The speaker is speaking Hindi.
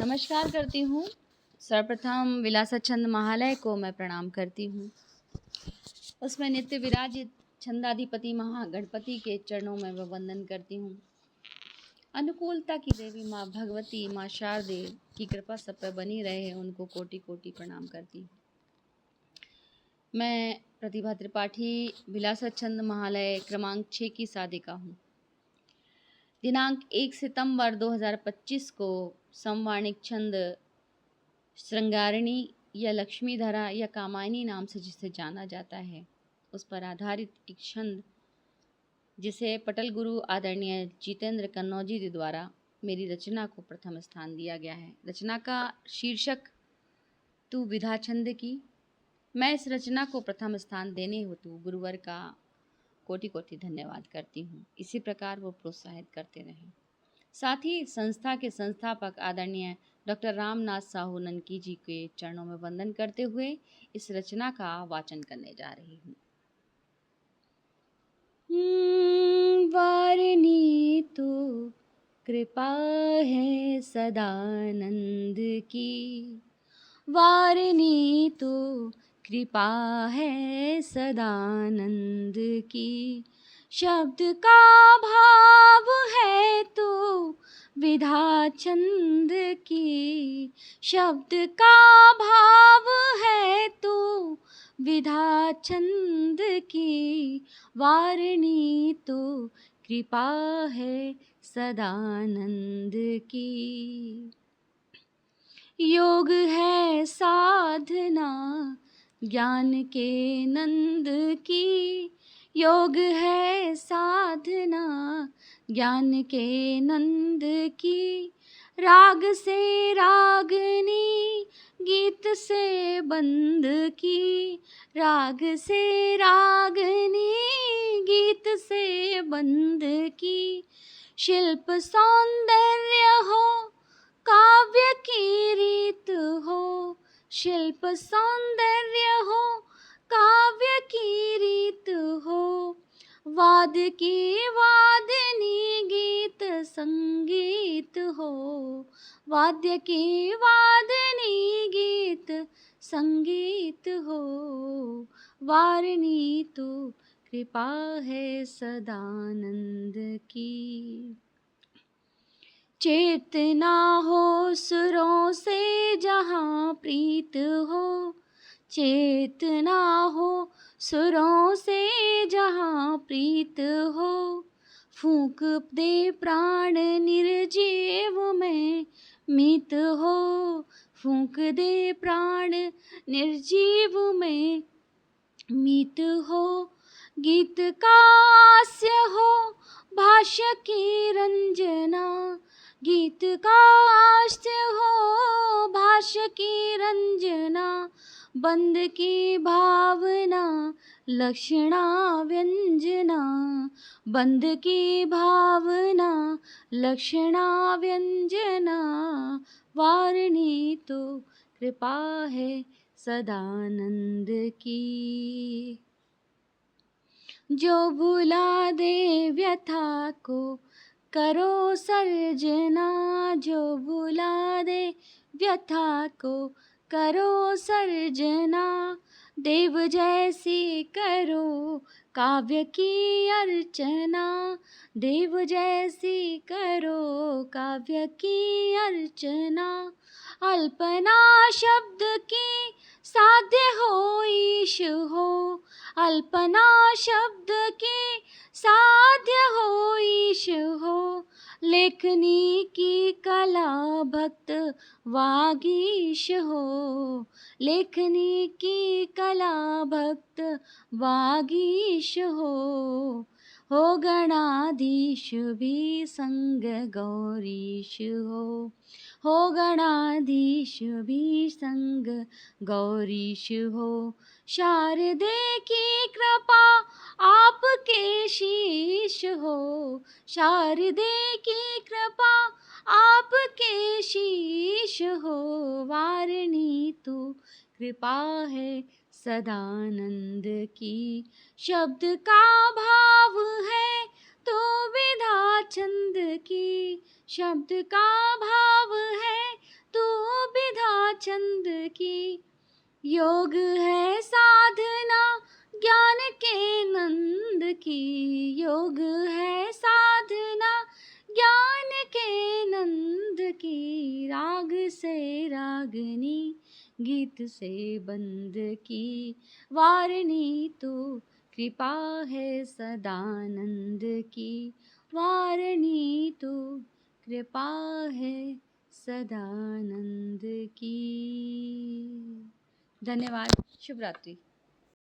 नमस्कार करती हूँ। सर्वप्रथम विलासछंद महालय को मैं प्रणाम करती हूँ। उसमें नित्य विराजित छंदाधिपति महागणपति के चरणों में मैं वंदन करती हूँ। अनुकूलता की देवी माँ भगवती, माँ शारदे की कृपा सब पर बनी रहे, उनको कोटि कोटि प्रणाम करती हूँ। मैं प्रतिभा त्रिपाठी विलासछंद महालय क्रमांक 6 की साधिका हूँ। दिनांक 1 सितंबर 2025 को समवाणिक छंद श्रृंगारिणी या लक्ष्मीधरा या कामायनी नाम से जिसे जाना जाता है, उस पर आधारित एक छंद जिसे पटल गुरु आदरणीय जितेंद्र कन्नौजी जी द्वारा मेरी रचना को प्रथम स्थान दिया गया है। रचना का शीर्षक तू विधा छंद की। मैं इस रचना को प्रथम स्थान देने हेतु गुरुवर का कोटि कोटि धन्यवाद करती हूँ। इसी प्रकार वो प्रोत्साहित करते रहें। साथ ही संस्था के संस्थापक आदरणीय डॉक्टर रामनाथ साहू ननकी जी के चरणों में वंदन करते हुए इस रचना का वाचन करने जा रही हूँ। वारिणी तो कृपा है सदानंद की, वारिणी तो कृपा है सदानंद की, शब्द का भाव है तो विधा छंद की, शब्द का भाव है तो विधा छंद की, वारिणी तो कृपा है सदानंद की। योग है साधना ज्ञान के नंद की, योग है साधना ज्ञान के नंद की, राग से रागनी गीत से बंद की, राग से रागनी गीत से बंद की, शिल्प सौंदर्य हो काव्य की रीत हो, शिल्प सौंदर्य हो काव्य की रीत हो, वाद की वादनी गीत संगीत हो, वाद्य की वादनी गीत संगीत हो, वारिणी तो कृपा है सदानंद की। चेतना हो सुरों से जहाँ प्रीत हो, चेतना हो सुरों से जहाँ प्रीत हो, फूंक दे प्राण निर्जीव में मीत हो, फूंक दे प्राण निर्जीव में मीत हो, गीत का हास्य हो भाष्य की रंजना, गीत का हास्य हो भाष्य की रंजना, बंद की भावना लक्षणा व्यंजना, बंद की भावना लक्षणा व्यंजना, वारिणी तो कृपा है सदानंद की। जो भुला दे व्यथा को करो सर्जना, जो भुला दे व्यथा को करो सर्जना, देव जैसी करो काव्य की अर्चना, देव जैसी करो काव्य की अर्चना, अल्पना शब्द की साध्य हो ईश हो, अल्पना शब्द की साध्य हो ईश हो, लेखनी की कला भक्त वागीश हो, लेखनी की कला भक्त वागीश हो गणाधीश भी संग गौरीश हो गणाधीश भी संग गौरीश हो, शारदे की कृपा आपके शीश हो, शारदे की कृपा आपके शीश हो, वारिणी तो कृपा है सदानंद की, शब्द का भाव है तो विधा छंद की, शब्द का भाव है योग है साधना ज्ञान के नंद की, योग है साधना ज्ञान के नंद की, राग से रागनी गीत से बंद की, वारनी तो कृपा है सदानंद की, वारनी तो कृपा है सदानंद की। धन्यवाद। शुभ रात्रि।